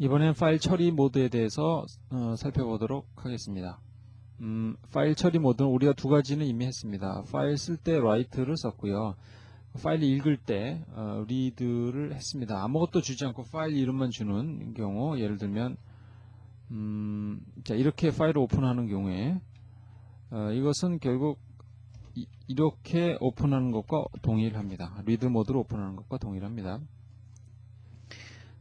이번엔 파일 처리 모드에 대해서 살펴보도록 하겠습니다. 파일 처리 모드는 우리가 두 가지는 이미 했습니다. 파일 쓸 때 write를 썼고요. 파일 읽을 때 read를 했습니다. 아무것도 주지 않고 파일 이름만 주는 경우, 예를 들면 자, 이렇게 파일을 오픈하는 경우에 이것은 결국 이렇게 오픈하는 것과 동일합니다. read 모드로 오픈하는 것과 동일합니다.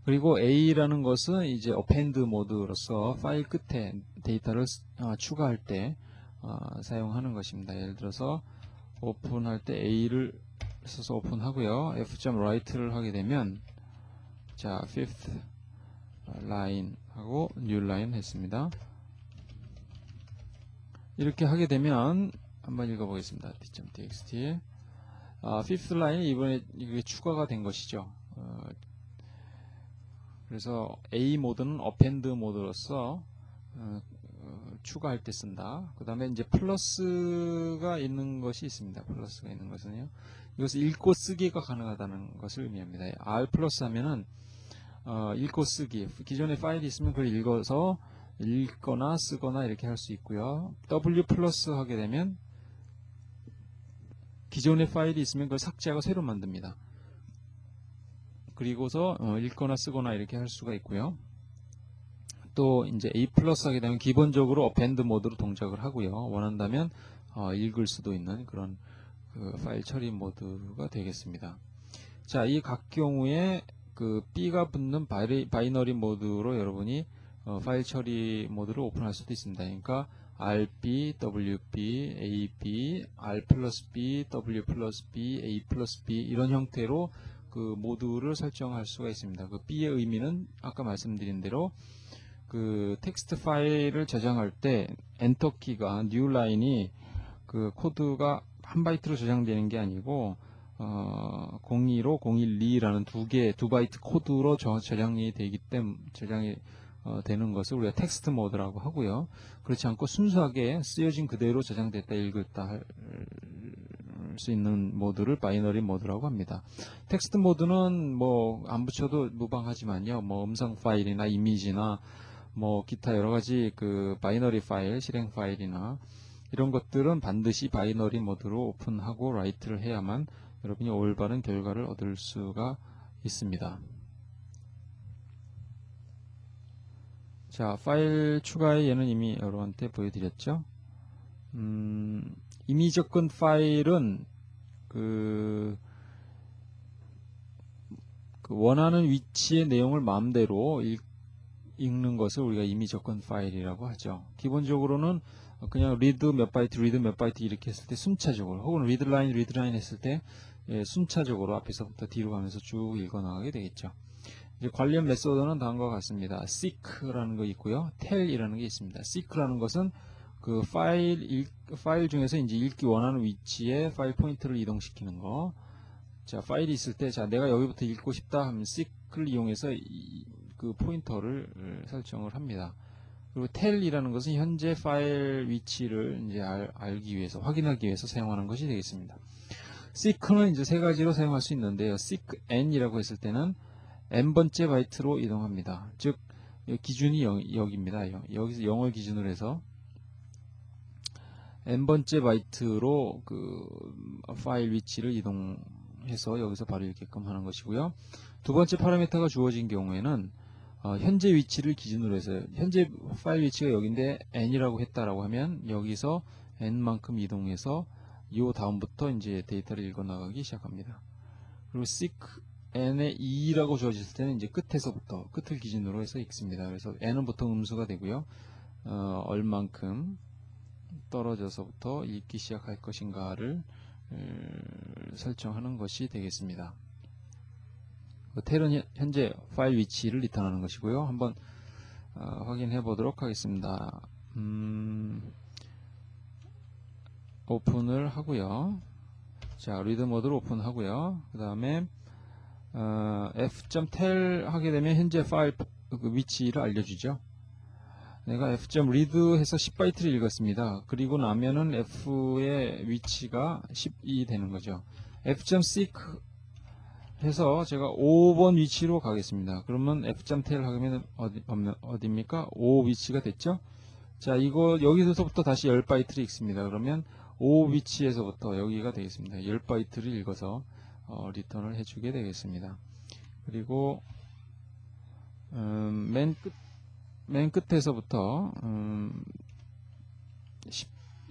그리고 A라는 것은 이제 append 모드로서 파일 끝에 데이터를 추가할 때 사용하는 것입니다. 예를 들어서 오픈할 때 A를 써서 오픈하고요. f.write를 하게 되면 자, fifth line 하고 new line 했습니다. 이렇게 하게 되면 한번 읽어보겠습니다. t.txt fifth line 이번에 이게 추가가 된 것이죠. 그래서 A 모드는 append 모드로서 추가할 때 쓴다. 그 다음에 이제 플러스가 있는 것이 있습니다. 플러스가 있는 것은요, 이것을 읽고 쓰기가 가능하다는 것을 의미합니다. R 플러스 하면은 읽고 쓰기, 기존에 파일이 있으면 그걸 읽어서 읽거나 쓰거나 이렇게 할 수 있고요. W 플러스 하게 되면 기존에 파일이 있으면 그걸 삭제하고 새로 만듭니다. 그리고서 읽거나 쓰거나 이렇게 할 수가 있고요. 또 이제 A 플러스 하게 되면 기본적으로 append 모드로 동작을 하고요. 원한다면 읽을 수도 있는 그런 파일 처리 모드가 되겠습니다. 자, 이 각 경우에 그 B가 붙는 바이너리 모드로 여러분이 파일 처리 모드를 오픈할 수도 있습니다. 그러니까 RB, WB, AB, R 플러스 B, W 플러스 B, A 플러스 B 이런 형태로 그 모드를 설정할 수가 있습니다. 그 B의 의미는 아까 말씀드린 대로 그 텍스트 파일을 저장할 때 엔터 키가 new line이 그 코드가 1바이트로 저장되는 게 아니고 02로 012라는 두 바이트 코드로 저장이 되기 때문에 되는 것을 우리가 텍스트 모드라고 하고요. 그렇지 않고 순수하게 쓰여진 그대로 저장됐다 읽었다 할 수 있는 모드를 바이너리 모드라고 합니다. 텍스트 모드는 뭐 안 붙여도 무방하지만요. 뭐 음성 파일이나 이미지나 뭐 기타 여러 가지 그 바이너리 파일, 실행 파일이나 이런 것들은 반드시 바이너리 모드로 오픈하고 라이트를 해야만 여러분이 올바른 결과를 얻을 수가 있습니다. 자, 파일 추가의 예는 이미 여러분한테 보여드렸죠. 이미 접근 파일은 그 원하는 위치의 내용을 마음대로 읽는 것을 우리가 이미 접근 파일이라고 하죠. 기본적으로는 그냥 read 몇 바이트 이렇게 했을 때 순차적으로, 혹은 read line 했을 때 순차적으로 앞에서부터 뒤로 가면서 쭉 읽어 나가게 되겠죠. 이제 관련 메소드는 다음과 같습니다. seek라는 거 있고요, tell이라는 게 있습니다. seek라는 것은 그 파일 중에서 이제 읽기 원하는 위치에 파일 포인터를 이동시키는 거. 자, 파일이 있을 때, 자, 내가 여기부터 읽고 싶다 하면 seek를 이용해서 그 포인터를 설정을 합니다. 그리고 tell이라는 것은 현재 파일 위치를 이제 알기 위해서, 확인하기 위해서 사용하는 것이 되겠습니다. seek는 이제 세 가지로 사용할 수 있는데요. seek n이라고 했을 때는 n번째 바이트로 이동합니다. 즉, 기준이 여기입니다. 여기서 0을 기준으로 해서 n번째 바이트로 그 파일 위치를 이동해서 여기서 바로 읽게끔 하는 것이고요. 두 번째 파라미터가 주어진 경우에는 현재 위치를 기준으로 해서, 현재 파일 위치가 여기인데 n이라고 했다라고 하면 여기서 n만큼 이동해서 이 다음부터 이제 데이터를 읽어 나가기 시작합니다. 그리고 seek n의 2라고 주어졌을 때는 이제 끝에서부터, 끝을 기준으로 해서 읽습니다. 그래서 n은 보통 음수가 되고요. 얼만큼 떨어져서부터 읽기 시작할 것인가를 설정하는 것이 되겠습니다. 텔은 현재 파일 위치를 리턴하는 것이고요. 한번 확인해 보도록 하겠습니다. 오픈을 하고요. 자, 리드 모드로 오픈하고요. 그 다음에 f.tel 하게 되면 현재 파일 그 위치를 알려주죠. 내가 f.read 해서 10바이트를 읽었습니다. 그리고 나면은 f의 위치가 10이 되는 거죠. f.seek 해서 제가 5번 위치로 가겠습니다. 그러면 F.tail 하면 어디입니까? 5 위치가 됐죠? 자, 이거 여기서부터 다시 10바이트를 읽습니다. 그러면 5 위치에서부터 여기가 되겠습니다. 10바이트를 읽어서 리턴을 해주게 되겠습니다. 그리고 맨 끝에서부터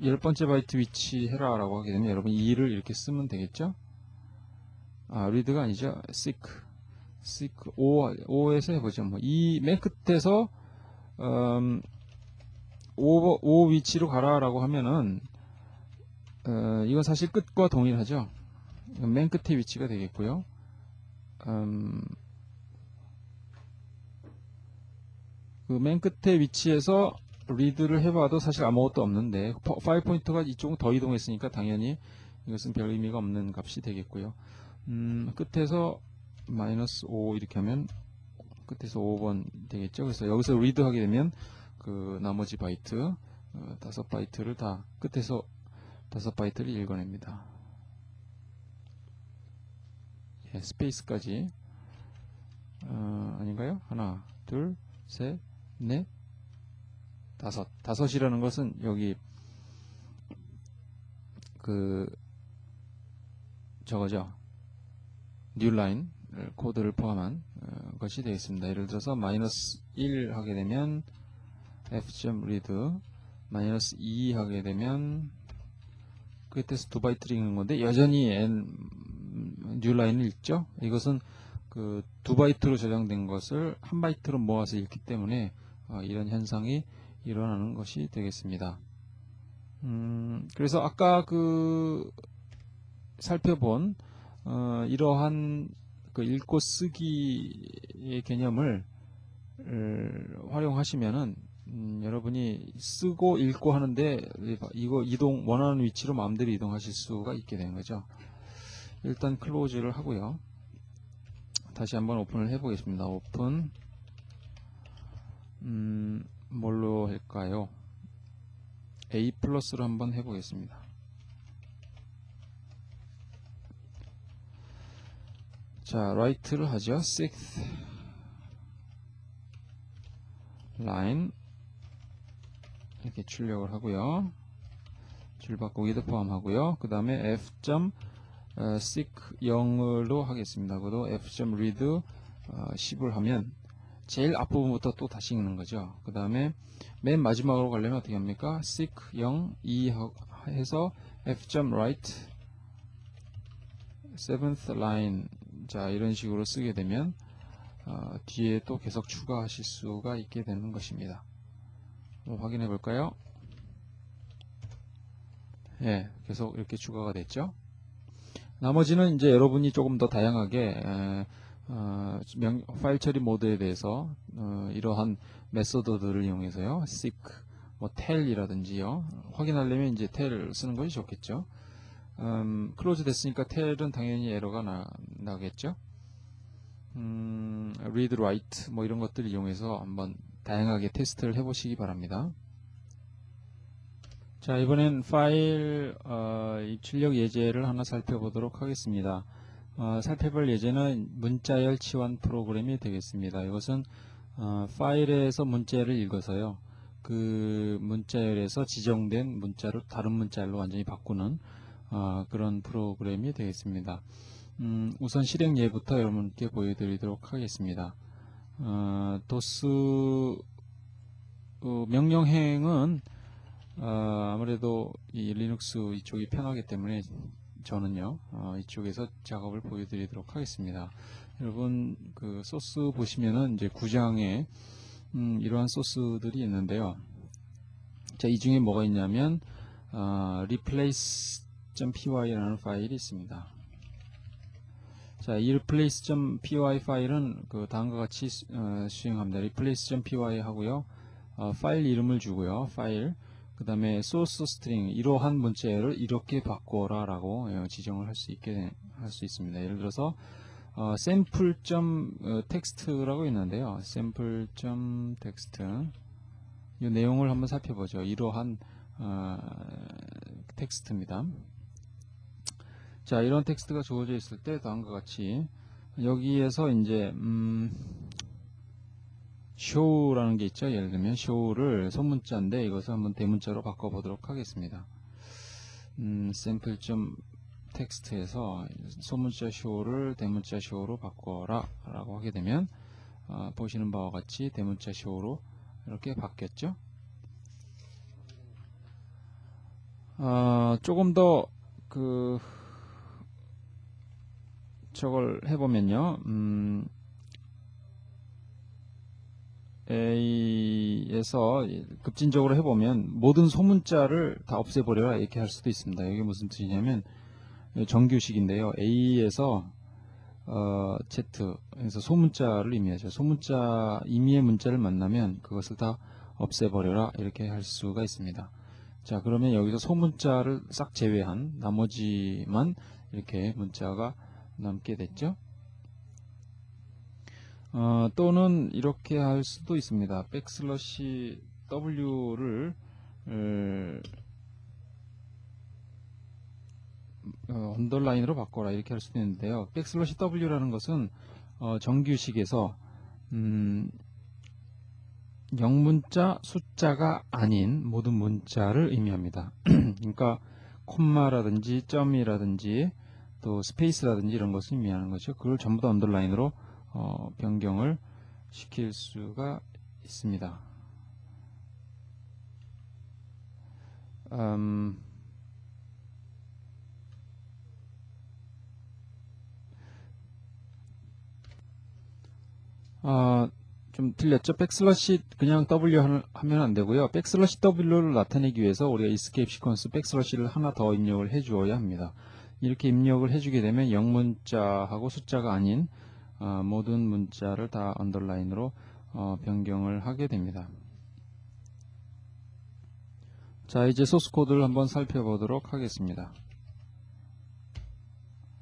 10번째 바이트 위치 해라 라고 하게 되면 여러분 2를 이렇게 쓰면 되겠죠? read가 아니죠. seek 5에서 해보죠. 뭐 이 맨 끝에서 5 위치로 가라 라고 하면은 이건 사실 끝과 동일하죠. 맨 끝의 위치가 되겠고요. 그 맨 끝의 위치에서 read를 해봐도 사실 아무것도 없는데 파일 포인터가 이쪽은 더 이동했으니까 당연히 이것은 별 의미가 없는 값이 되겠고요. 끝에서 -5 이렇게 하면 끝에서 5번 되겠죠. 그래서 여기서 read 하게 되면 그 나머지 바이트 5바이트를 다 끝에서 5바이트를 읽어냅니다. 예, 스페이스까지 아닌가요? 하나, 둘, 셋, 넷, 다섯이라는 것은 여기 그 저거죠. 뉴라인 코드를 포함한 것이 되겠습니다. 예를 들어서 -1 하게 되면 f.read -2 하게 되면 끝에서 2바이트를 읽는 건데 여전히 뉴라인을 읽죠. 이것은 그 2바이트로 저장된 것을 1바이트로 모아서 읽기 때문에 이런 현상이 일어나는 것이 되겠습니다. 그래서 아까 그 살펴본 이러한 그 읽고 쓰기의 개념을 활용하시면은 여러분이 쓰고 읽고 하는데 이거 원하는 위치로 마음대로 이동하실 수가 있게 되는 거죠. 일단 클로즈를 하고요. 다시 한번 오픈을 해 보겠습니다. 오픈 뭘로 할까요? A 플러스로 한번 해 보겠습니다. 자, write를 하죠. 6th line 이렇게 출력을 하고요. 줄 바꾸기도 포함하고요. 그 다음에 f.seek 0으로 하겠습니다. 그리고 f.read 10을 하면 제일 앞부분부터 또 다시 읽는 거죠. 그 다음에 맨 마지막으로 가려면 어떻게 합니까? seek 0, 2 해서 f.write 7th line 자 이런 식으로 쓰게 되면 뒤에 또 계속 추가하실 수가 있게 되는 것입니다. 확인해 볼까요? 예, 계속 이렇게 추가가 됐죠. 나머지는 이제 여러분이 조금 더 다양하게 파일 처리 모드에 대해서 이러한 메소드들을 이용해서요, seek, 뭐 tail이라든지요, 확인하려면 이제 tail을 쓰는 것이 좋겠죠. 클로즈 됐으니까 tail은 당연히 에러가 나겠죠. read, write 뭐 이런 것들을 이용해서 한번 다양하게 테스트를 해보시기 바랍니다. 자, 이번엔 파일 입출력 예제를 하나 살펴보도록 하겠습니다. 살펴볼 예제는 문자열 치환 프로그램이 되겠습니다. 이것은 파일에서 문자열을 읽어서요, 그 문자열에서 지정된 문자를 다른 문자열로 완전히 바꾸는 그런 프로그램이 되겠습니다. 우선 실행 예부터 여러분께 보여드리도록 하겠습니다. 도스 명령행은 아무래도 이 리눅스 이쪽이 편하기 때문에 저는요 이쪽에서 작업을 보여드리도록 하겠습니다. 여러분 그 소스 보시면은 이제 9장에 이러한 소스들이 있는데요. 자, 이 중에 뭐가 있냐면 replace.py라는 파일이 있습니다. 자, 이 replace.py 파일은 그 다음과 같이 수행합니다. replace.py 하고요, 파일 이름을 주고요, 파일, 그 다음에 source string, 이러한 문자열을 이렇게 바꿔라 라고 지정을 할 수 있습니다. 예를 들어서 sample.text라고 있는데요, sample.text 이 내용을 한번 살펴보죠. 이러한 텍스트입니다. 자, 이런 텍스트가 주어져 있을 때 다음과 같이 여기에서 이제 show라는 게 있죠. 예를 들면 show를 소문자인데 이것을 한번 대문자로 바꿔보도록 하겠습니다. 샘플 좀 텍스트에서 소문자 show를 대문자 show로 바꿔라 라고 하게 되면 보시는 바와 같이 대문자 show로 이렇게 바뀌었죠. 조금 더 저걸 해보면요. A에서 급진적으로 해보면 모든 소문자를 다 없애버려라 이렇게 할 수도 있습니다. 이게 무슨 뜻이냐면 정규식인데요. A에서 Z에서 소문자를 의미하죠. 소문자 임의의 문자를 만나면 그것을 다 없애버려라 이렇게 할 수가 있습니다. 자, 그러면 여기서 소문자를 싹 제외한 나머지만 이렇게 문자가 남게 됐죠. 또는 이렇게 할 수도 있습니다. 백슬러시 W를 언더라인으로 바꿔라 이렇게 할 수도 있는데요. 백슬러시 W라는 것은 정규식에서 영문자 숫자가 아닌 모든 문자를 의미합니다. 그러니까 콤마라든지 점이라든지 또 스페이스라든지 이런 것을 의미하는 거죠. 그걸 전부 다 언더라인으로 변경을 시킬 수가 있습니다. 좀 틀렸죠? 백슬러시 그냥 W 하면 안 되고요. 백슬러시 W를 나타내기 위해서 우리가 escape 시퀀스 백슬러시를 하나 더 입력을 해 주어야 합니다. 이렇게 입력을 해주게 되면 영문자하고 숫자가 아닌 모든 문자를 다 언더라인으로 변경을 하게 됩니다. 자, 이제 소스 코드를 한번 살펴보도록 하겠습니다.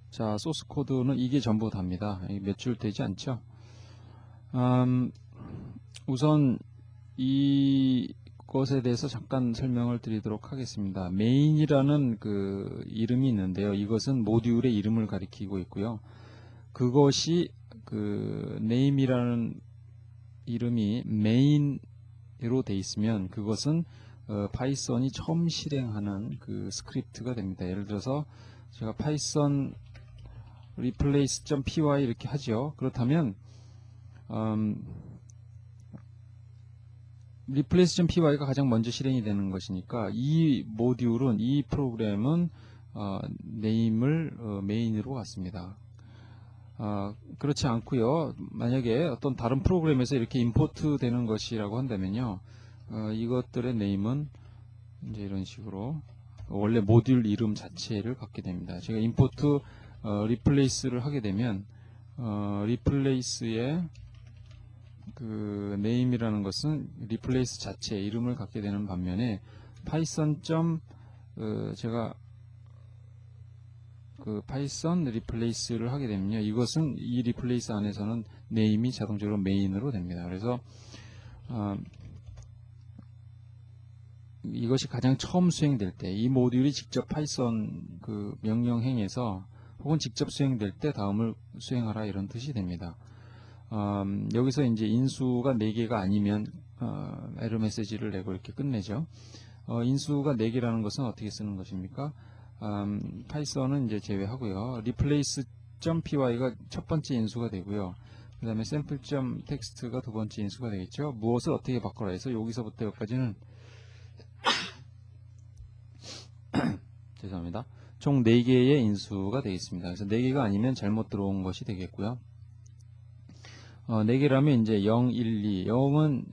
자, 소스 코드는 이게 전부 답니다. 몇 줄 되지 않죠? 우선 이것에 대해서 잠깐 설명을 드리도록 하겠습니다. 메인이라는 그 이름이 있는데요. 이것은 모듈의 이름을 가리키고 있고요. 그것이 그 name이라는 이름이 main으로 돼 있으면 그것은 파이썬이 처음 실행하는 그 스크립트가 됩니다. 예를 들어서 제가 파이썬 replace.py 이렇게 하죠. 그렇다면 replace.py가 가장 먼저 실행이 되는 것이니까 이 모듈은 이 프로그램은 name을 main으로 갖습니다. 그렇지 않고요. 만약에 어떤 다른 프로그램에서 이렇게 임포트 되는 것이라고 한다면요. 이것들의 name은 이제 이런 식으로 원래 모듈 이름 자체를 갖게 됩니다. 제가 임포트 replace를 하게 되면 replace의 그 name이라는 것은 replace 자체 이름을 갖게 되는 반면에 python 제가 그 python replace를 하게 되면요, 이것은 이 replace 안에서는 name이 자동적으로 main으로 됩니다. 그래서 이것이 가장 처음 수행될 때, 이 모듈이 직접 파이썬 그 명령행에서 혹은 직접 수행될 때 다음을 수행하라 이런 뜻이 됩니다. 여기서 이제 인수가 4개가 아니면 에러 메시지를 내고 이렇게 끝내죠. 인수가 4개라는 것은 어떻게 쓰는 것입니까? 파이썬은 이제 제외하고요. replace.py가 첫 번째 인수가 되고요. 그 다음에 sample.text가 두 번째 인수가 되겠죠. 무엇을 어떻게 바꿔라 해서 여기서부터 여기까지는 죄송합니다. 총 4개의 인수가 되겠습니다. 그래서 4개가 아니면 잘못 들어온 것이 되겠고요. 4개라면 이제 0, 1, 2. 0은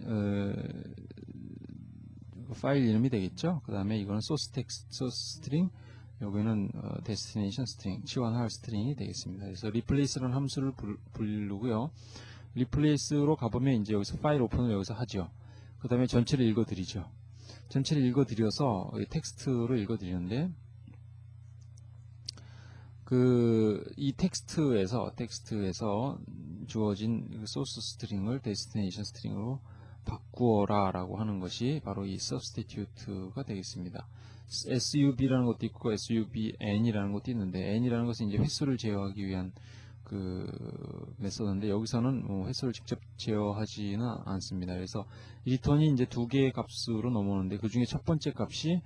파일 이름이 되겠죠. 그 다음에 이거는 source text, source string, 여기는 destination string, 치환할 스트링이 되겠습니다. 그래서 replace라는 함수를 부르고요. replace로 가보면 이제 여기서 파일 오픈을 여기서 하죠. 그 다음에 전체를 읽어드리죠. 전체를 읽어드려서 텍스트로 읽어드리는데 이 텍스트에서 주어진 소스 스트링을 데스티네이션 스트링으로 바꾸어라 라고 하는 것이 바로 이 substitute가 되겠습니다. sub라는 것도 있고 subn이라는 것도 있는데 n이라는 것은 이제 횟수를 제어하기 위한 그 메서드인데 여기서는 회수를 직접 제어하지는 않습니다. 그래서 리턴이 이제 두 개의 값으로 넘어오는데 그 중에 첫 번째 값이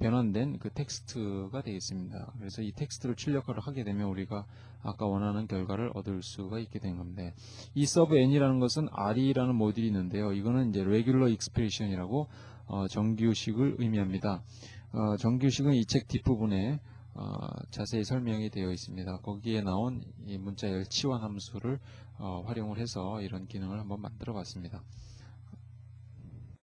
변환된 그 텍스트가 되겠습니다. 그래서 이 텍스트를 출력을 하게 되면 우리가 아까 원하는 결과를 얻을 수가 있게 된 겁니다. 이 서브 n이라는 것은 R이라는 모듈이 있는데요. 이거는 이제 regular expression이라고 정규식을 의미합니다. 정규식은 이 책 뒷부분에 자세히 설명이 되어 있습니다. 거기에 나온 이 문자열 치환 함수를 활용을 해서 이런 기능을 한번 만들어 봤습니다.